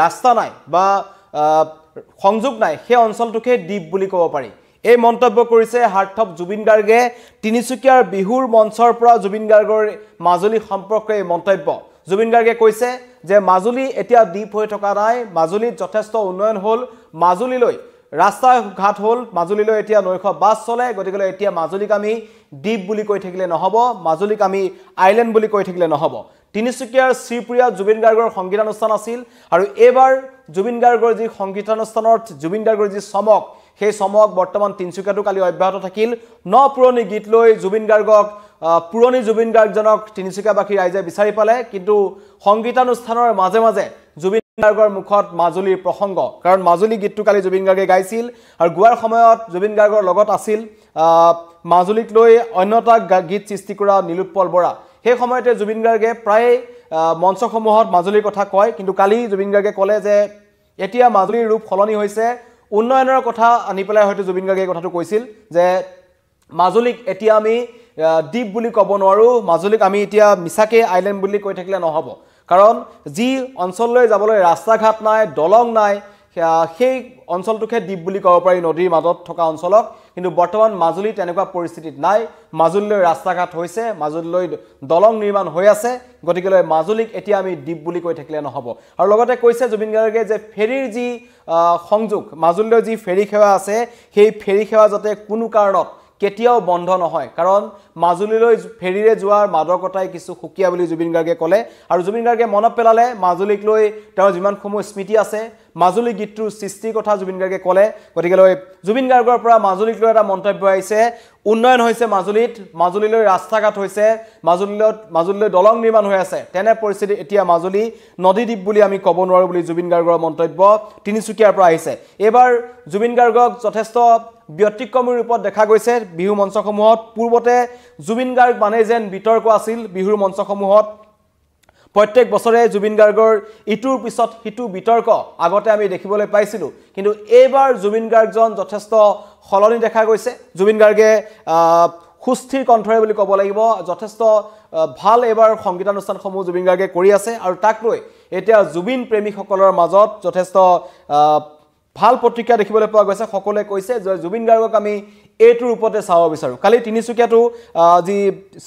ৰাস্তা নাই বা সংযোগ নাই সেই অঞ্চলটোকে দ্বীপ বুলি ক'ব পাৰি এই মন্তব্য কৰিছে হাৰ্টথপ জুবিন গাৰ্গে তিনিচুকীয়াৰ বিহুৰ মঞ্চৰ পৰা জুবিন গাৰ্গৰ মাজুলী সম্পৰ্কে এই মন্তব্য জুবিন গাৰ্গে কৈছে যে মাজুলী এতিয়া দ্বীপ হৈ থকা নাই মাজুলীত যথেষ্ট উন্নয়ন হ'ল মাজুলীলৈ ৰাস্তা ঘাট হ'ল মাজুলীলৈ এতিয়া নৈশ বাছ চলে গতিকে এতিয়া মাজুলীক আমি দ্বীপ বুলি কৈ থাকিলে নহব মাজুলীক আমি আইল্যান্ড বুলি কৈ থাকিলে নহব তিনিচুকীয়াৰ শ্ৰীপ্ৰিয়া জুবিন গাৰ্গৰ সংগীতানুষ্ঠান আছিল আৰু এবাৰ জুবিন গাৰ্গৰ যি সংগীতানুষ্ঠানত জুবিন গাৰ্গৰ যি চমক সেই চমক বৰ্তমান তিনিচুকীয়াটো কালি অব্যাহত থাকিল ন পুৰণি গীত লৈ জুবিন গাৰ্গক পুৰণি জুবিন গাৰ্গজনক তিনিচুকীয়াবাসী ৰাইজে বিচাৰি পালে কিন্তু সংগীতানুষ্ঠানৰ মাজে মাজে জুবিন গাৰ্গৰ মুখত মাজুলীৰ প্ৰসংগ কাৰণ মাজুলী গীতটো কালি জুবিন গাৰ্গে গাইছিল আৰু গোৱাৰ সময়ত জুবিন গাৰ্গৰ লগত আছিল মাজুলীক লৈ অন্যটা গীত সৃষ্টি কৰা নীলোৎপল বৰা সেই সময়তে জুবিন গাৰ্গে প্ৰায় মঞ্চসমূহত মাজুলীৰ কথা কয় কিন্তু কালি জুবিন গাৰ্গে ক'লে যে এতিয়া মাজুলীৰ ৰূপ সলনি হৈছে উন্নয়নৰ কথা আনি পেলাই হয়তো জুবিন গাৰ্গে কথাটো কৈছিল যে মাজুলীক এতিয়া আমি দ্বীপ বুলি ক'ব নোৱাৰো মাজুলীক আমি এতিয়া মিছাকে আইল্যান্ড বুলি কৈ থাকিলে নহব কাৰণ যি অঞ্চললৈ যাবলৈ ৰাস্তা ঘাট নাই দলং নাই সেই অঞ্চলটোকে দ্বীপ বুলি ক'ব পাৰি নদীৰ মাজত থকা অঞ্চলক কিন্তু বৰ্তমান মাজুলী তেনেকুৱা পৰিস্থিতিত নাই মাজুলীলৈ ৰাস্তা ঘাট হৈছে মাজুলীলৈ দলং নিৰ্মাণ হৈ আছে গতিকে মাজুলীক এতিয়া আমি দ্বীপ বুলি কৈ থাকিলে নহব আৰু লগতে কৈছে জুবিন গাৰ্গে যে ফেৰীৰ যি সংযোগ মাজুলীলৈ যি ফেৰী সেৱা আছে সেই ফেৰী সেৱা যাতে কোনো কাৰণত কেতিয়াও বন্ধ নহয় কাৰণ মাজুলীলৈ ফেৰীৰে যোৱাৰ মাদকতাই কিছু সুকীয়া বুলি জুবিন গাৰ্গে ক'লে আৰু জুবিন গাৰ্গে মনত পেলালে মাজুলীক লৈ তেওঁৰ যিমানসমূহ স্মৃতি আছে মাজুলী গীতটোৰ সৃষ্টিৰ কথা জুবিন গাৰ্গে ক'লে গতিকে জুবিন গাৰ্গৰ পৰা মাজুলীক লৈ এটা মন্তব্য আহিছে উন্নয়ন হৈছে মাজুলীলৈ ৰাস্তা ঘাট হৈছে মাজুলীলৈ দলং নিৰ্মাণ হৈ আছে তেনে পৰিস্থিতি এতিয়া মাজুলী নদীদ্বীপ বুলি আমি ক'ব নোৱাৰো বুলি জুবিন গাৰ্গৰ মন্তব্য তিনিচুকীয়াৰ পৰা আহিছে এবাৰ জুবিন গাৰ্গক যথেষ্ট ব্যতিক্ৰমী ৰূপত দেখা গৈছে বিহু মঞ্চসমূহত পূৰ্বতে জুবিন গাৰ্গ মানে যেন বিতৰ্ক আছিল বিহুৰ মঞ্চসমূহত প্ৰত্যেক বছৰে জুবিন গাৰ্গৰ ইটোৰ পিছত হিটু বিতৰ্ক আগতে আমি দেখিবলৈ পাইছিলো কিন্তু এইবাৰ জুবিন গাৰ্গজন যথেষ্ট সলনি দেখা গৈছে জুবিন গাৰ্গে সুস্থিৰ কণ্ঠৰে বুলি ক'ব লাগিব যথেষ্ট ভাল এবাৰ সংগীতানুষ্ঠানসমূহ জুবিন গাৰ্গে কৰি আছে আৰু তাক লৈ এতিয়া জুবিন প্ৰেমীসকলৰ মাজত যথেষ্ট ভাল প্ৰতিক্ৰিয়া দেখিবলৈ পোৱা গৈছে সকলোৱে কৈছে যে জুবিন গাৰ্গক আমি এইটোৰ ওপৰতে চাব বিচাৰো কালি তিনিচুকীয়াটো যি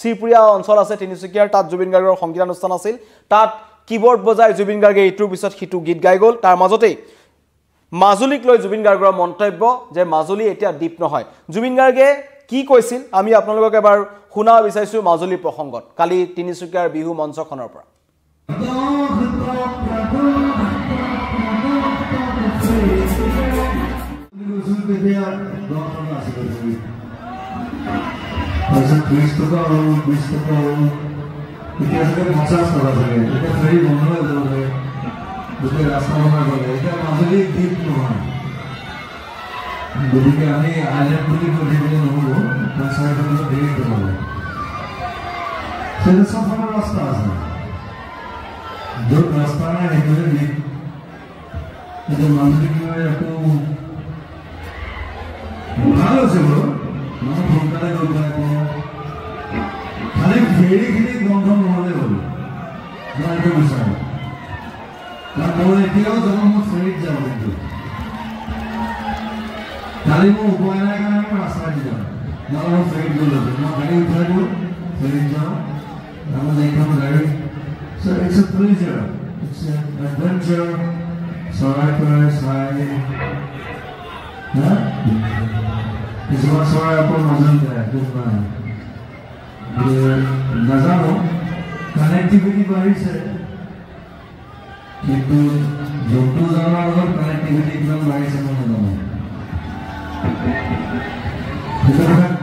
শ্ৰীপ্ৰিয়া অঞ্চল আছে তিনিচুকীয়াৰ তাত জুবিন গাৰ্গৰ সংগীতানুষ্ঠান আছিল তাত কিবোৰ্ড বজাই জুবিন গাৰ্গে ইটোৰ পিছত সিটো গীত গাই গ'ল তাৰ মাজতেই মাজুলীক লৈ জুবিন গাৰ্গৰ মন্তব্য যে মাজুলী এতিয়া দ্বীপ নহয় জুবিন গাৰ্গে কি কৈছিল আমি আপোনালোকক এবাৰ শুনাব বিচাৰিছো মাজুলী প্ৰসংগত কালি তিনিচুকীয়াৰ বিহু মঞ্চখনৰ পৰা গতিকে আমি আইল্যান্ড বুলি কৈ থাকিলে নহ'ব চাৰিফালে ফেৰী দিব লাগে চবফালৰ ৰাস্তা আছে য'ত ৰাস্তা নাই সেইটোৱে দ্বীপ এতিয়া মাজুলী একো ভাল হৈছে বাৰু মানুহ সোনকালে গৈ পাই খালি ফেৰীখিনি বন্ধ নহ'লে হ'ল মই এইটো বিচাৰোঁ কাৰণ মই এতিয়াও যাব মই ফেৰীত যাব কিন্তু কালি মই উপায় নাই কাৰণে মই ৰাস্তা দি যাওঁ মই ফেৰীত গ'লো মই গাড়ী উঠাই দিওঁ ফেৰীত যাওঁ আমাৰ এইখন গাড়ী So it's a pleasure, it's an adventure, চৰাই চাই কিছুমান চৰাই আকৌ মাজুলী যায় নাজানো কানেক্টিভিটি বাঢ়িছে কিন্তু জন্তু জানৰ লগত কানেক্টিভিটি কিমান বাঢ়িছে মই নাজানো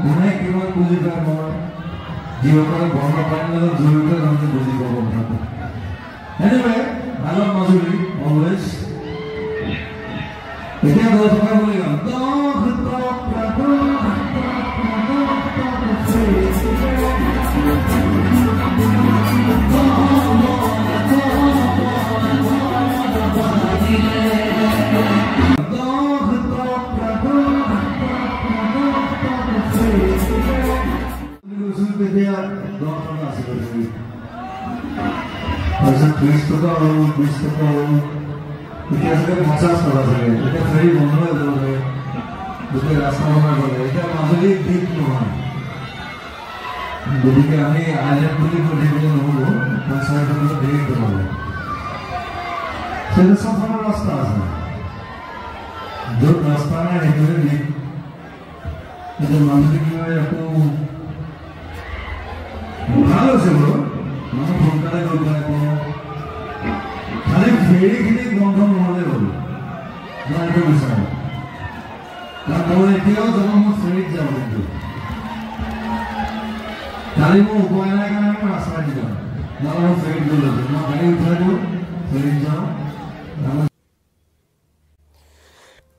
কোনে কিমান বুজি পায় মই যিসকলে বন্যপ্ৰাণীৰ লগত জড়িত তেওঁলোকে বুজি পাব কথাটো Anyway, I love Mazuli, always. এতিয়া গৈ থকা বুলি এতিয়া চাগে 50 টকা চাগে এতিয়া ফেৰী বন্ধ হৈ যাব চাগে গোটেই ৰাস্তা বনাই গ'লে এতিয়া মাজুলী দ্বীপ নহয় গতিকে আমি আইলেণ্ড বুলি কৈ থাকিলে নহ'ব পঞ্চায়ত ধেৰ কৰিব সেইটো চব ধৰণৰ ৰাস্তা আছে য'ত ৰাস্তা নাই সেইটোৱে দ্বীপ এতিয়া মাজুলীক লৈ একো ভাল হৈছে বাৰু মানুহ সোনকালে গৈ পাই খালি ফেৰীখিনি বন্ধ নহ'লে হ'ল মই এইটো বিচাৰোঁ কাৰণ মই এতিয়াও যাব মই ফেৰীত যাওঁ কিন্তু কালি মোৰ উপায় নাই কাৰণে মই ৰাস্তা দি যাওঁ নহ'লে মই ফেৰীত গৈ লৈছোঁ মই গাড়ী উঠাই দিওঁ ফেৰীত যাওঁ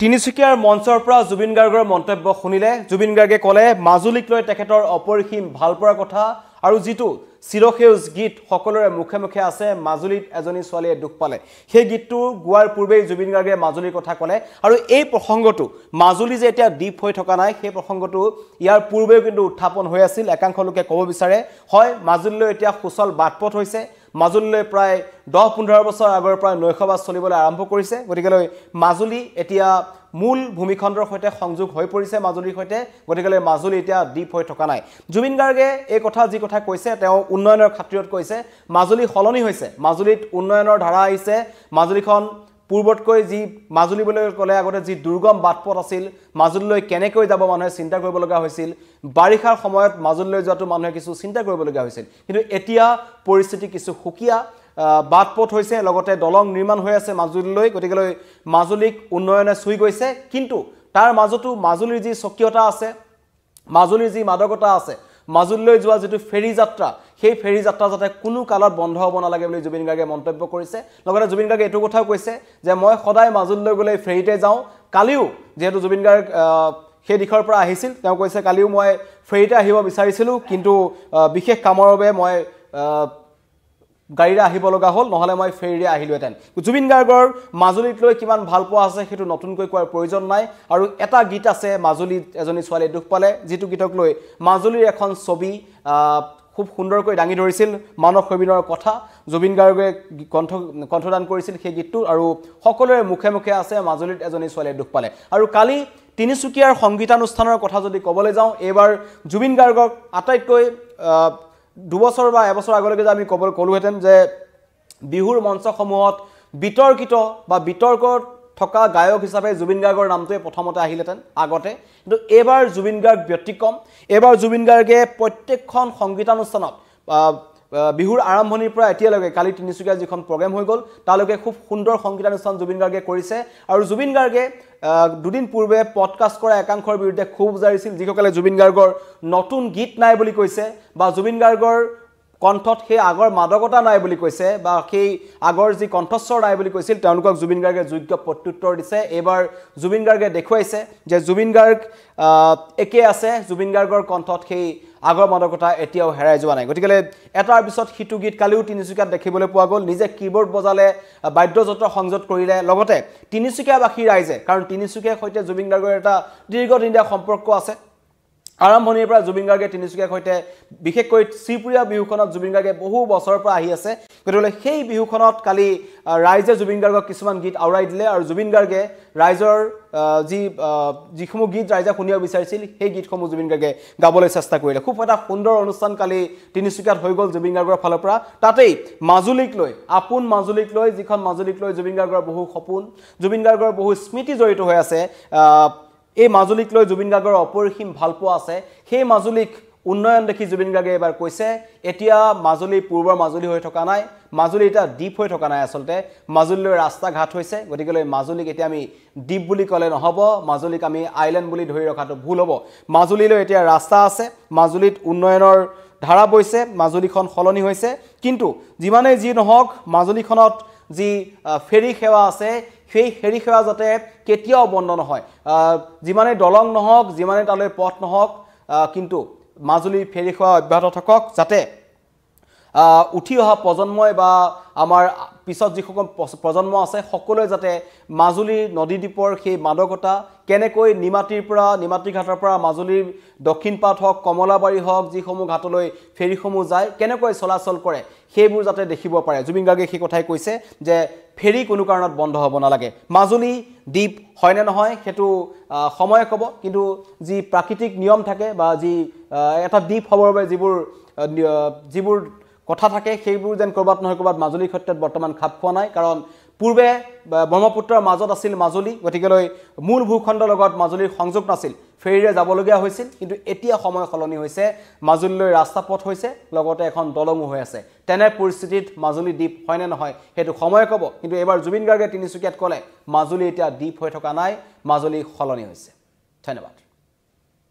তিনিচুকীয়াৰ মঞ্চৰ পৰা জুবিন গাৰ্গৰ মন্তব্য শুনিলে জুবিন গাৰ্গে ক'লে মাজুলীক লৈ তেখেতৰ অপৰিসীম ভালপোৱাৰ কথা আৰু যিটো চিৰসেউজ গীত সকলোৰে মুখে মুখে আছে মাজুলীত এজনী ছোৱালীয়ে দুখ পালে সেই গীতটো গোৱাৰ পূৰ্বেই জুবিন গাৰ্গে মাজুলীৰ কথা ক'লে আৰু এই প্ৰসংগটো মাজুলী যে এতিয়া দ্বীপ হৈ থকা নাই সেই প্ৰসংগটো ইয়াৰ পূৰ্বেও কিন্তু উত্থাপন হৈ আছিল একাংশ লোকে ক'ব বিচাৰে হয় মাজুলীলৈ এতিয়া সুচল বাটপথ হৈছে মাজুলীলৈ প্ৰায় 10-15 বছৰ আগৰ পৰা নৈশবাস চলিবলৈ আৰম্ভ কৰিছে গতিকেলৈ মাজুলী এতিয়া মূল ভূমিখণ্ডৰ সৈতে সংযোগ হৈ পৰিছে মাজুলীৰ সৈতে গতিকেলৈ মাজুলী এতিয়া দ্বীপ হৈ থকা নাই জুবিন গাৰ্গে এই কথা যি কথা কৈছে তেওঁ উন্নয়নৰ খাতিৰত কৈছে মাজুলী সলনি হৈছে মাজুলীত উন্নয়নৰ ধাৰা আহিছে মাজুলীখন পূৰ্বতকৈ যি মাজুলী বুলি ক'লে আগতে যি দুৰ্গম বাটপথ আছিল মাজুলীলৈ কেনেকৈ যাব মানুহে চিন্তা কৰিব লগা হৈছিল বাৰিষাৰ সময়ত মাজুলীলৈ যোৱাটো মানুহে কিছু চিন্তা কৰিব লগা হৈছিল কিন্তু এতিয়া পৰিস্থিতি কিছু সুকীয়া বাটপথ হৈছে লগতে দলং নিৰ্মাণ হৈ আছে মাজুলীলৈ গতিকেলৈ মাজুলীক উন্নয়নে চুই গৈছে কিন্তু তাৰ মাজতো মাজুলীৰ যি স্বকীয়তা আছে মাজুলীৰ যি মাদকতা আছে মাজুলীলৈ যোৱা যেটো ফেৰী যাত্ৰা সেই ফেৰী যাত্ৰা যাতে কোনো কালত বন্ধ হ'ব নালাগে বুলি জুবিন গাৰ্গে মন্তব্য কৰিছে লগতে জুবিন গাৰ্গে এটো কথাও কৈছে যে মই সদায় মাজুলীলৈ গ'লে ফেৰীতে যাওঁ কালিও যেহেতু জুবিন গাৰ্গ সেই দিশৰ পৰা আহিছিল তেওঁ কৈছে কালিও মই ফেৰীতে আহিব বিচাৰিছিলো কিন্তু বিশেষ কামৰ বাবে মই গাড়ীৰে আহিব লগা হ'ল নহলে মই ফেৰীৰে আহিলোহেতেন জুবিন গাৰ্গৰ মাজুলীক লৈ কিমান ভাল পোৱা আছে হেতু নতুনকৈ কোৱাৰ প্ৰয়োজন নাই আৰু এটা গীত আছে মাজুলীত এজনী ছোৱালীয়ে দুখ পালে যেটো গীতক লৈ মাজুলীৰ এখন ছবি খুব সুন্দৰকৈ দাঙি ধৰিছিল মানৱ সবিনৰ কথা জুবিন গাৰ্গে কণ্ঠদান কৰিছিল সেই গীতটো আৰু সকলোৰে মুখে মুখে আছে মাজুলীত এজনী ছোৱালীয়ে দুখ পালে আৰু কালি তিনিচুকীয়াৰ সংগীতানুষ্ঠানৰ কথা যদি ক'বলৈ যাওঁ এবাৰ জুবিন গাৰ্গক আটাইতকৈ 2 বছৰ বা এবছৰ আগলৈকে আমি ক'লোহেতেন যে বিহুৰ মঞ্চসমূহত বিতৰ্কিত বা বিতৰ্কত থকা গায়ক হিচাপে জুবিন গাৰ্গৰ নামটোৱে প্ৰথমতে আহিলেতেন আগতে কিন্তু এবাৰ জুবিন গাৰ্গ ব্যতিক্ৰম এবাৰ জুবিন গাৰ্গে প্ৰত্যেকখন সংগীতানুষ্ঠানত বিহুৰ আৰম্ভণিৰ পৰা এতিয়ালৈকে কালি তিনিচুকীয়া যিখন প্ৰগ্ৰাম হৈ গ'ল তালৈকে খুব সুন্দৰ সংগীতানুষ্ঠান জুবিন গাৰ্গে কৰিছে আৰু জুবিন গাৰ্গে দুদিন পূৰ্বে পডকাষ্ট কৰা একাংশৰ বিৰুদ্ধে খুব জাৰিছিল যিসকলে জুবিন গাৰ্গৰ নতুন গীত নাই বুলি কৈছে বা জুবিন গাৰ্গৰ কণ্ঠত সেই আগৰ মাদকতা নাই বুলি কৈছে বা সেই আগৰ যি কণ্ঠস্বৰ নাই বুলি কৈছিল তেওঁলোকক জুবিন গাৰ্গে যোগ্য প্ৰত্যুত্তৰ দিছে এবাৰ জুবিন গাৰ্গে দেখুৱাইছে যে জুবিন গাৰ্গ একে আছে জুবিন গাৰ্গৰ কণ্ঠত সেই আগৰ মাদকতা এতিয়াও হেৰাই যোৱা নাই গতিকে এটাৰ পিছত হিটু গীত কালিও তিনিচুকীয়াত দেখিবলৈ পোৱা গ'ল নিজে কিবোৰ্ড বজালে বাদ্যযন্ত্ৰ সংযোগ কৰিলে লগতে তিনিচুকীয়াবাসী ৰাইজে কাৰণ তিনিচুকীয়াৰ সৈতে জুবিন গাৰ্গৰ এটা দীৰ্ঘদিনীয়া সম্পৰ্ক আছে আৰম্ভণিৰ পৰা জুবিন গাৰ্গে তিনিচুকীয়াৰ সৈতে বিশেষকৈ শ্ৰীপুৰীয়া বিহুখনত জুবিন গাৰ্গে বহু বছৰৰ পৰা আহি আছে গতিকে সেই বিহুখনত কালি ৰাইজে জুবিন গাৰ্গক কিছুমান গীত আউৰাই দিলে আৰু জুবিন গাৰ্গে ৰাইজৰ যিসমূহ গীত ৰাইজে শুনিব বিচাৰিছিল সেই গীতসমূহ জুবিন গাৰ্গে গাবলৈ চেষ্টা কৰিলে খুব এটা সুন্দৰ অনুষ্ঠান কালি তিনিচুকীয়াত হৈ গ'ল জুবিন গাৰ্গৰ ফালৰ পৰা তাতেই মাজুলীক লৈ আপোন মাজুলীক লৈ যিখন মাজুলীক লৈ জুবিন গাৰ্গৰ বহু সপোন জুবিন গাৰ্গৰ বহু স্মৃতি জড়িত হৈ আছে এই মাজুলীক লৈ জুবিন গাৰ্গৰ অপৰিসীম ভালপোৱা আছে সেই মাজুলীক উন্নয়ন দেখি জুবিন গাৰ্গে এবাৰ কৈছে এতিয়া মাজুলী পূৰ্বৰ মাজুলী হৈ থকা নাই মাজুলী এটা দ্বীপ হৈ থকা নাই আসলতে মাজুলীলৈ ৰাস্তা ঘাট হৈছে গতিকেলৈ মাজুলীক এতিয়া আমি দ্বীপ বুলি ক'লে নহ'ব মাজুলীক আমি আইলেণ্ড বুলি ধৰি ৰখাটো ভুল হ'ব মাজুলীলৈ এতিয়া ৰাস্তা আছে মাজুলীত উন্নয়নৰ ধাৰা বৈছে মাজুলীখন সলনি হৈছে কিন্তু যিমানেই যি নহওক মাজুলীখনত যি ফেৰী সেৱা আছে সেই ফেৰী সেৱা যাতে কেতিয়াও বন্ধ নহয় যিমানে দলং নহওক যিমানে তালৈ পথ নহওক কিন্তু মাজুলী ফেৰী সেৱা অব্যাহত থাকক যাতে উঠি অহা প্ৰজন্মই বা আমাৰ পিছত যিসকল প্ৰজন্ম আছে সকলোৱে যাতে মাজুলীৰ নদীদ্বীপৰ সেই মাদকতা কেনেকৈ নিমাতী ঘাটৰ পৰা মাজুলীৰ দক্ষিণ পাট হওক কমলাবাৰী হওক যিসমূহ ঘাটলৈ ফেৰীসমূহ যায় কেনেকৈ চলাচল কৰে সেইবোৰ যাতে দেখিব পাৰে জুবিন গাৰ্গে সেই কথাই কৈছে যে ফেৰী কোনো কাৰণত বন্ধ হ'ব নালাগে মাজুলী দ্বীপ হয় নে নহয় সেইটো সময়ে ক'ব কিন্তু যি প্ৰাকৃতিক নিয়ম থাকে বা যি এটা দ্বীপ হ'বৰ বাবে যিবোৰ কথা থাকে সেইবোৰ যেন কৰবাত নহয় কৰবাত মাজুলীৰ ক্ষেত্ৰত বৰ্তমান খাপ খোৱা নাই কাৰণ পূৰ্বে ব্ৰহ্মপুত্ৰৰ মাজত আছিল মাজুলী গতিকেলৈ মূল ভূখণ্ডৰ লগত মাজুলীৰ সংযোগ নাছিল ফেৰীৰে যাবলগীয়া হৈছিল কিন্তু এতিয়া সময় সলনি হৈছে মাজুলীলৈ ৰাস্তা পথ হৈছে লগতে এখন দলঙো হৈ আছে তেনে পৰিস্থিতিত মাজুলী দ্বীপ হয় নে নহয় সেইটো সময়ে ক'ব কিন্তু এবাৰ জুবিন গাৰ্গে তিনিচুকীয়াত ক'লে মাজুলী এতিয়া দ্বীপ হৈ থকা নাই মাজুলী সলনি হৈছে ধন্যবাদ